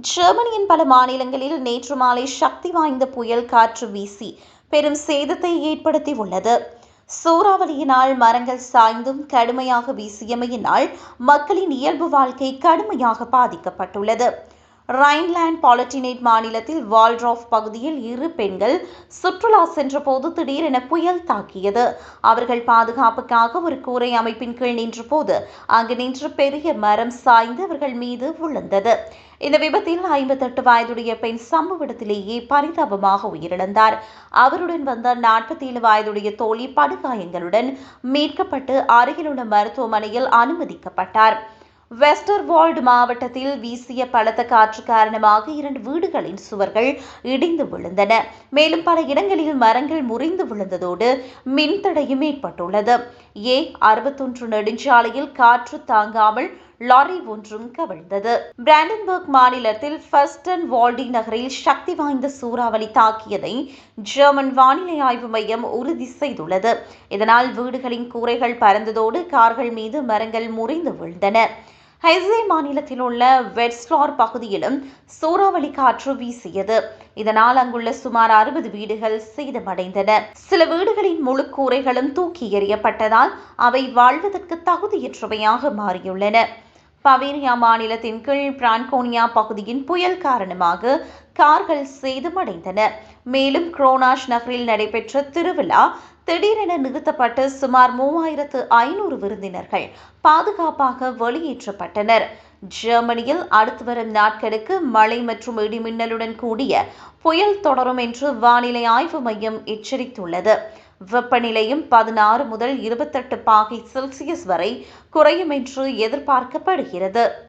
ஜெர்மனியின் பல மாநிலங்களில் நேற்று மாலை சக்தி வாய்ந்த புயல் காற்று வீசி பெரும் சேதத்தை ஏற்படுத்தியுள்ளது. சூறாவளியினால் மரங்கள் சாய்ந்தும் கடுமையாக வீசியமையினால் மக்களின் இயல்பு வாழ்க்கை கடுமையாக பாதிக்கப்பட்டுள்ளது. ரைன்லேண்ட் பாலட்டினேட் மாநிலத்தில் வால்ட்ராஃப் பகுதியில் இரு பெண்கள் சுற்றுலா சென்றபோது திடீரென புயல் தாக்கியது. அவர்கள் பாதுகாப்புக்காக ஒரு கூரை அமைப்பின் கீழ் நின்றபோது அங்கு நின்ற பெரிய மரம் சாய்ந்து அவர்கள் மீது விழுந்தது. இந்த விபத்தில் 58 வயதுடைய பெண் சம்பவ இடத்திலேயே பரிதாபமாக உயிரிழந்தார். அவருடன் வந்த 47 வயதுடைய தோழி படுகாயங்களுடன் மீட்கப்பட்டு அருகிலுள்ள மருத்துவமனையில் அனுமதிக்கப்பட்டார். வெஸ்டர்வால்ட் மாவட்டத்தில் வீசிய பலத்த காற்று காரணமாக 2 வீடுகளின் சுவர்கள் இடிந்து விழுந்தன. மேலும் பல இடங்களில் மரங்கள் முறிந்து விழுந்ததோடு மின்தடையும் ஏற்பட்டுள்ளது. A61 நெடுஞ்சாலையில் காற்று தாங்காமல் லாரி ஒன்றும் கவிழ்ந்தது. பிராண்டன்பர்க் மாநிலத்தில் ஃபர்ஸ்டன்வால்டி நகரில் சக்தி வாய்ந்த சூறாவளி தாக்கியதை ஜெர்மன் வானிலை ஆய்வு மையம் உறுதி செய்துள்ளது. இதனால் வீடுகளின் கூரைகள் பறந்ததோடு கார்கள் மீது மரங்கள் முறிந்து விழுந்தன. ஹெசே மாநிலத்தில் உள்ள வெட்ஸ்லார் பகுதியிலும் சூறாவளி காற்று வீசியது. இதனால் அங்குள்ள சுமார் 60 வீடுகள் சேதமடைந்தன. சில வீடுகளின் முழு கூரைகளும் தூக்கி எறியப்பட்டதால் அவை வாழ்வதற்கு தகுதியற்றவையாக மாறியுள்ளன. பவேரியா மாநிலத்தின் கீழ் பிரான்கோனியா பகுதியின் புயல் காரணமாக கார்கள் சேதமடைந்தன. மேலும் குரோனாஷ் நகரில் நடைபெற்ற திருவிழா திடீரென நிறுத்தப்பட்டு சுமார் 3500 விருந்தினர்கள் பாதுகாப்பாக வெளியேற்றப்பட்டனர். ஜெர்மனியில் அடுத்து வரும் நாட்களுக்கு மழை மற்றும் இடிமின்னலுடன் கூடிய புயல் தொடரும் என்று வானிலை ஆய்வு மையம் எச்சரித்துள்ளது. வெப்பநிலையும் 16 முதல் 28 பாகை செல்சியஸ் வரை குறையும் என்று எதிர்பார்க்கப்படுகிறது.